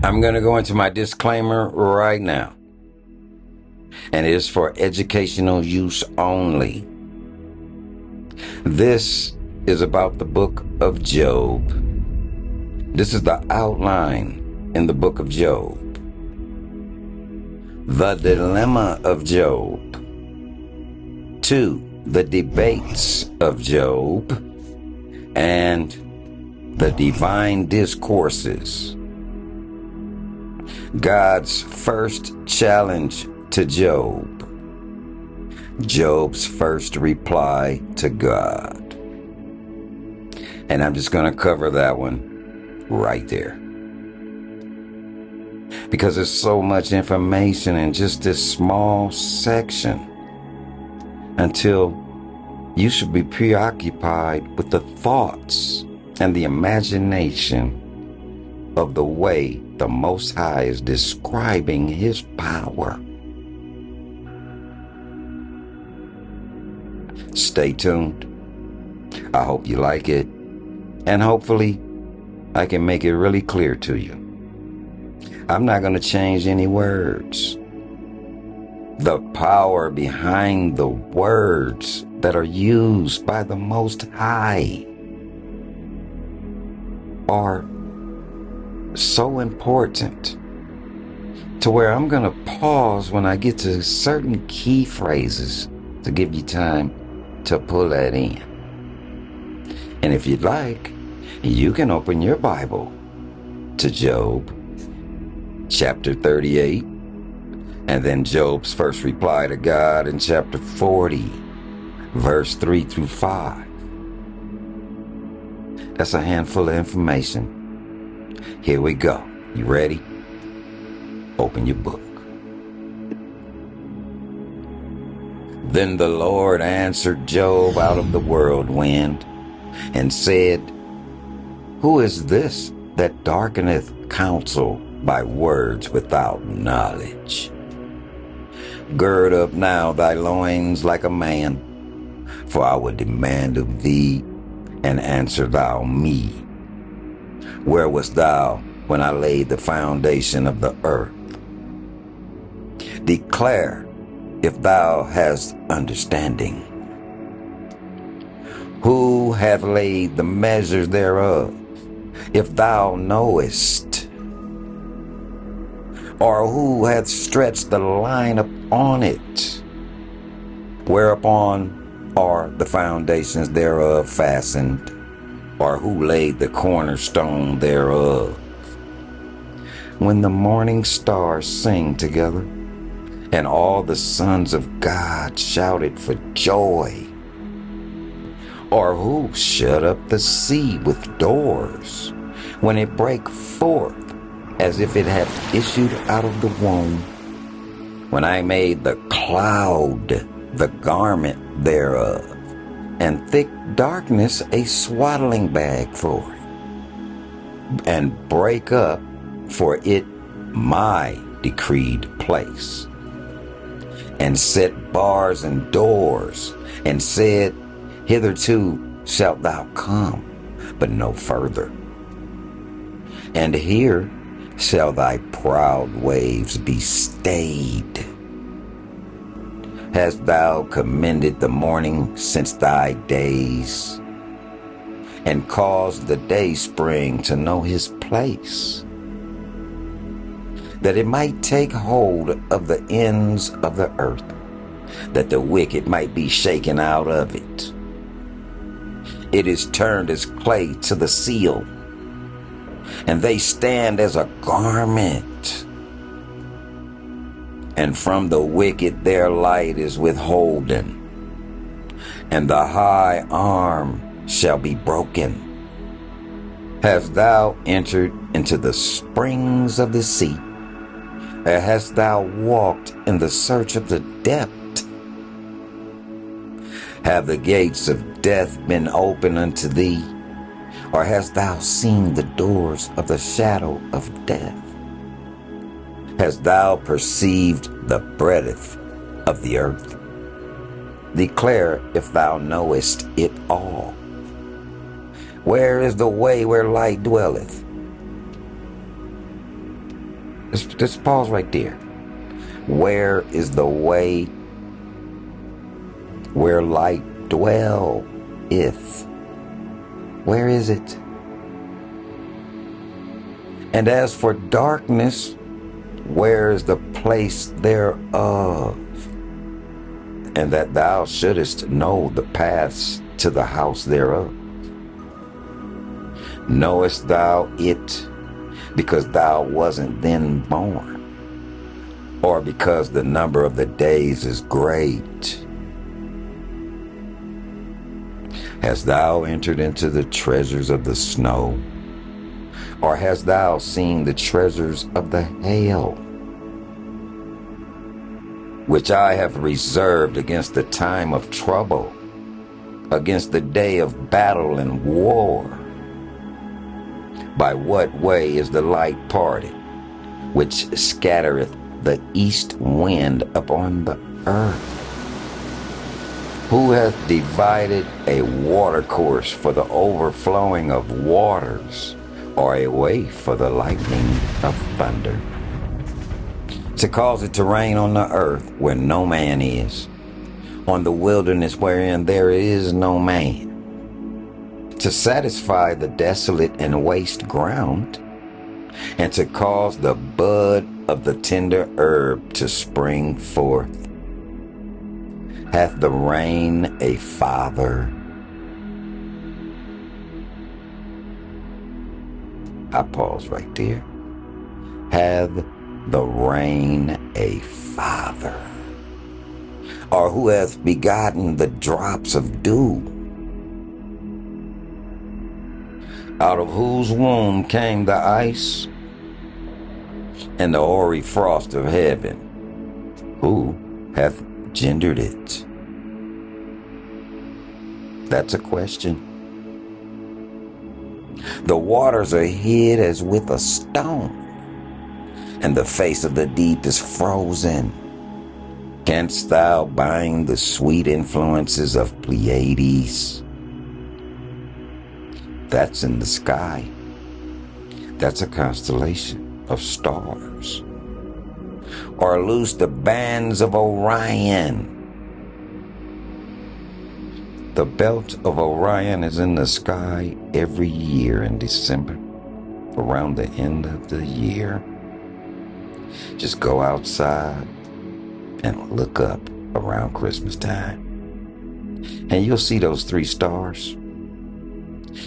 I'm going to go into my disclaimer right now, and it is for educational use only. This is about the book of Job. This is the outline in the book of Job. The dilemma of Job. 2, the debates of Job. And the divine discourses. God's first challenge to Job. Job's first reply to God. And I'm just going to cover that one right there, because there's so much information in just this small section, until you should be preoccupied with the thoughts and the imagination of the way the Most High is describing His power. Stay tuned. I hope you like it, and hopefully I can make it really clear to you. I'm not going to change any words. The power behind the words that are used by the Most High are so important to where I'm going to pause when I get to certain key phrases to give you time to pull that in. And if you'd like, you can open your Bible to Job chapter 38, and then Job's first reply to God in chapter 40, verse 3 through 5. That's a handful of information. Here we go. You ready? Open your book. Then the Lord answered Job out of the whirlwind, and said, Who is this that darkeneth counsel by words without knowledge? Gird up now thy loins like a man, for I will demand of thee, and answer thou me. Where wast thou when I laid the foundation of the earth? Declare if thou hast understanding. Who hath laid the measures thereof, if thou knowest? Or who hath stretched the line upon it? Whereupon are the foundations thereof fastened? Or who laid the cornerstone thereof? When the morning stars sing together, and all the sons of God shouted for joy? Or who shut up the sea with doors, when it brake forth as if it had issued out of the womb? When I made the cloud the garment thereof, and thick darkness a swaddling bag for it, and break up for it my decreed place, and set bars and doors, and said, Hitherto shalt thou come, but no further. And here shall thy proud waves be stayed. Hast thou commended the morning since thy days, and caused the day spring to know his place, that it might take hold of the ends of the earth, that the wicked might be shaken out of it? It is turned as clay to the seal, and they stand as a garment. And from the wicked their light is withholden, and the high arm shall be broken. Hast thou entered into the springs of the sea, or hast thou walked in the search of the depth? Have the gates of death been open unto thee, or hast thou seen the doors of the shadow of death? Hast thou perceived the breadth of the earth? Declare if thou knowest it all. Where is the way where light dwelleth? Just pause right there. Where is the way where light dwelleth? Where is it? And as for darkness, where is the place thereof? And that thou shouldest know the paths to the house thereof. Knowest thou it because thou wasn't then born, or because the number of the days is great? Hast thou entered into the treasures of the snow, or hast thou seen the treasures of the hail, which I have reserved against the time of trouble, against the day of battle and war? By what way is the light parted, which scattereth the east wind upon the earth? Who hath divided a watercourse for the overflowing of waters, or a way for the lightning of thunder? To cause it to rain on the earth where no man is, on the wilderness wherein there is no man, to satisfy the desolate and waste ground, and to cause the bud of the tender herb to spring forth. Hath the rain a father? I pause right there. Hath the rain a father? Or who hath begotten the drops of dew? Out of whose womb came the ice and the hoary frost of heaven? Who hath gendered it? That's a question. The waters are hid as with a stone, and the face of the deep is frozen. Canst thou bind the sweet influences of Pleiades? That's in the sky. That's a constellation of stars. Or loose the bands of Orion. The belt of Orion is in the sky every year in December, around the end of the year. Just go outside and look up around Christmas time, and you'll see those three stars.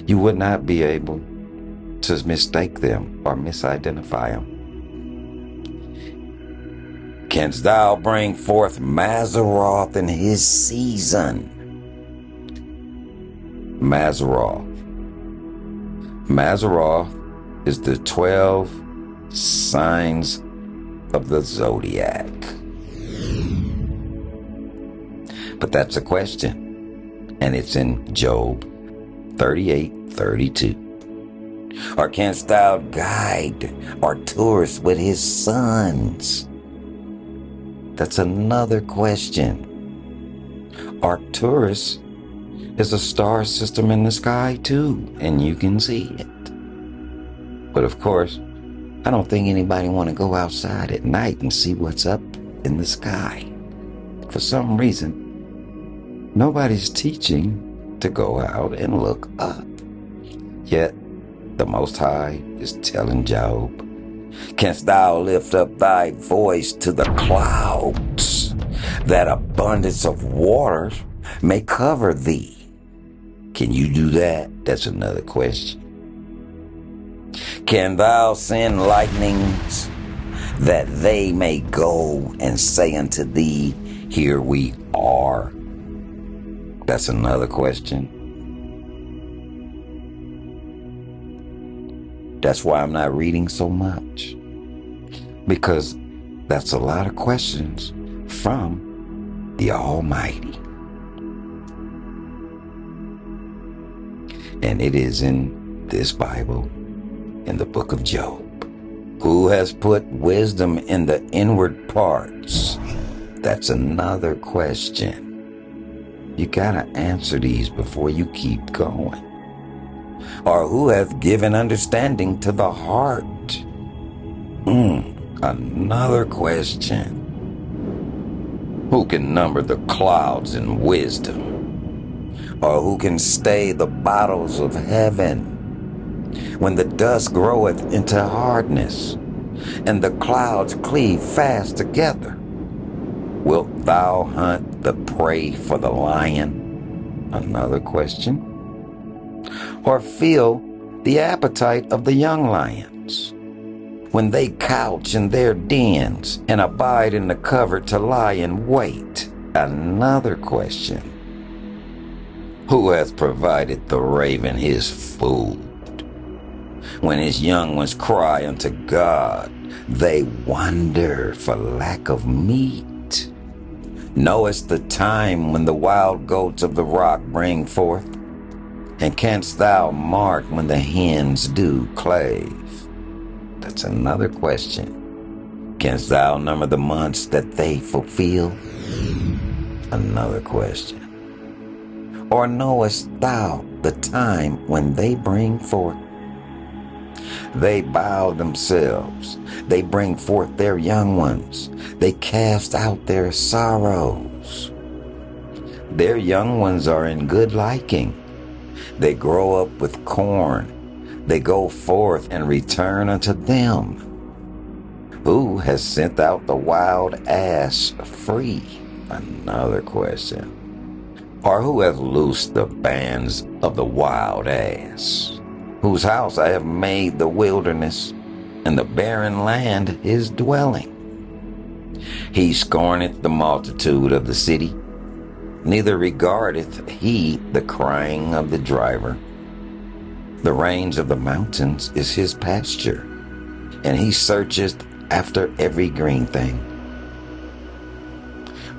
You would not be able to mistake them or misidentify them. Canst thou bring forth Mazzaroth in his season? Mazzaroth is the 12 signs of the zodiac. But that's a question, and it's in Job 38:32. Or canst thou guide Arcturus with his sons? That's another question. Arcturus is a star system in the sky too, and you can see it. But of course, I don't think anybody want to go outside at night and see what's up in the sky. For some reason, nobody's teaching to go out and look up. Yet, the Most High is telling Job, canst thou lift up thy voice to the clouds, that abundance of waters may cover thee? Can you do that? That's another question. Can thou send lightnings, that they may go and say unto thee, here we are? That's another question. That's why I'm not reading so much, because that's a lot of questions from the Almighty. And it is in this Bible, in the book of Job. Who has put wisdom in the inward parts? That's another question. You gotta answer these before you keep going. Or who hath given understanding to the heart? Another question. Who can number the clouds in wisdom? Or who can stay the bottles of heaven? When the dust groweth into hardness, and the clouds cleave fast together, wilt thou hunt the prey for the lion? Another question. Or feel the appetite of the young lions, when they couch in their dens and abide in the cover to lie in wait? Another question. Who hath provided the raven his food? When his young ones cry unto God, they wander for lack of meat. Knowest the time when the wild goats of the rock bring forth? And canst thou mark when the hens do clave? That's another question. Canst thou number the months that they fulfill? Another question. Or knowest thou the time when they bring forth? They bow themselves. They bring forth their young ones. They cast out their sorrows. Their young ones are in good liking. They grow up with corn. They go forth and return unto them. Who has sent out the wild ass free? Another question. Or who hath loosed the bands of the wild ass? Whose house I have made the wilderness, and the barren land his dwelling. He scorneth the multitude of the city, neither regardeth he the crying of the driver. The range of the mountains is his pasture, and he searcheth after every green thing.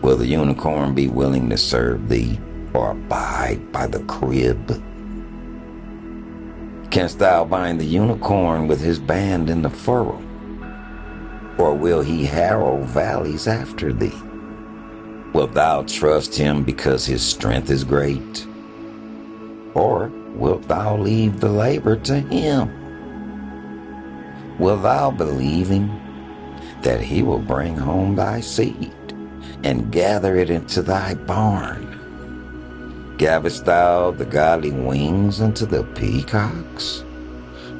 Will the unicorn be willing to serve thee, or abide by the crib? Canst thou bind the unicorn with his band in the furrow? Or will he harrow valleys after thee? Wilt thou trust him because his strength is great? Or wilt thou leave the labor to him? Wilt thou believe him that he will bring home thy seed and gather it into thy barn? Gavest thou the godly wings unto the peacocks,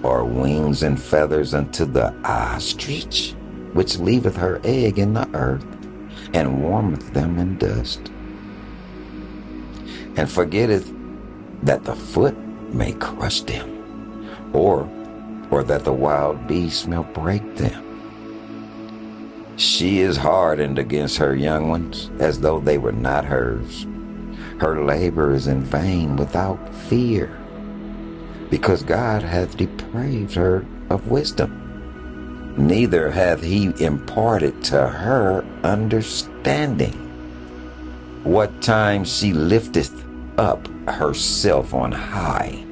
or wings and feathers unto the ostrich, which leaveth her egg in the earth, and warmeth them in dust, and forgetteth that the foot may crush them, or that the wild beast may break them? She is hardened against her young ones, as though they were not hers. Her labor is in vain without fear, because God hath depraved her of wisdom, neither hath he imparted to her understanding. What time she lifteth up herself on high,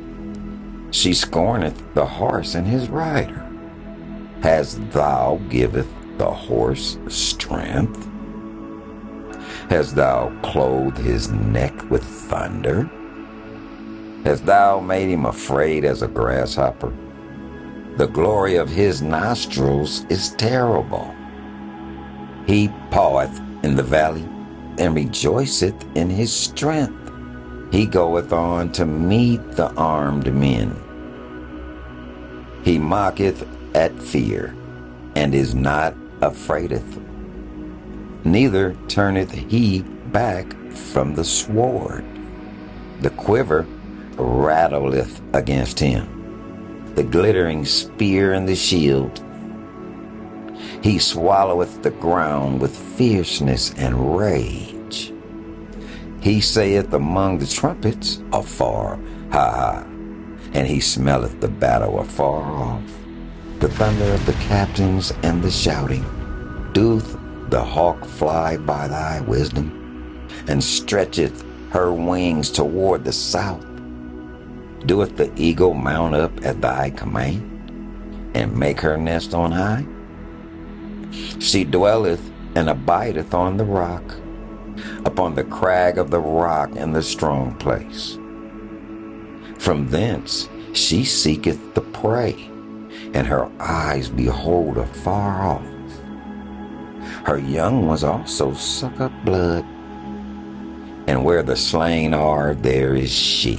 she scorneth the horse and his rider. Hast thou giveth the horse strength? Hast thou clothed his neck with thunder? Hast thou made him afraid as a grasshopper? The glory of his nostrils is terrible. He paweth in the valley, and rejoiceth in his strength. He goeth on to meet the armed men. He mocketh at fear, and is not afraideth. Neither turneth he back from the sword. The quiver rattleth against him, the glittering spear and the shield. He swalloweth the ground with fierceness and rage. He saith among the trumpets, afar, ha ha, and he smelleth the battle afar off. The thunder of the captains and the shouting. Doth the hawk fly by thy wisdom, and stretcheth her wings toward the south? Doeth the eagle mount up at thy command, and make her nest on high? She dwelleth and abideth on the rock, upon the crag of the rock in the strong place. From thence she seeketh the prey, and her eyes behold afar off. Her young ones also suck up blood. And where the slain are, there is she.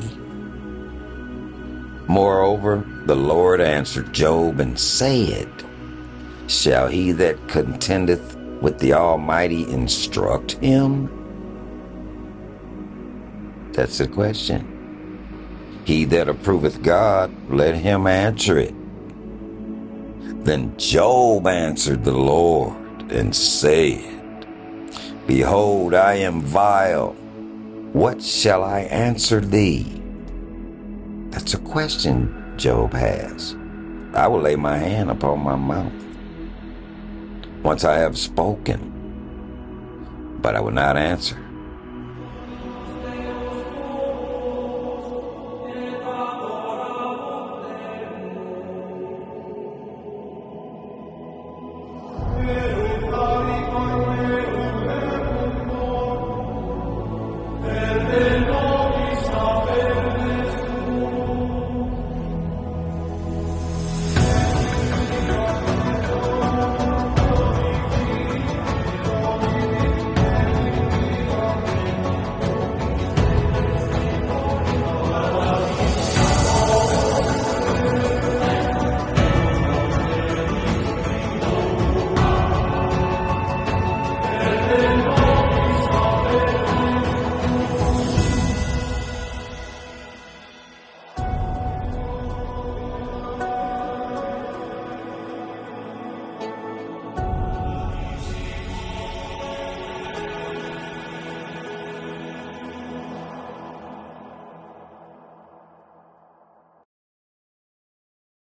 Moreover, the Lord answered Job and said, Shall he that contendeth with the Almighty instruct him? That's the question. He that approveth God, let him answer it. Then Job answered the Lord and said, Behold, I am vile. What shall I answer thee? That's a question Job has. I will lay my hand upon my mouth once I have spoken, but I will not answer.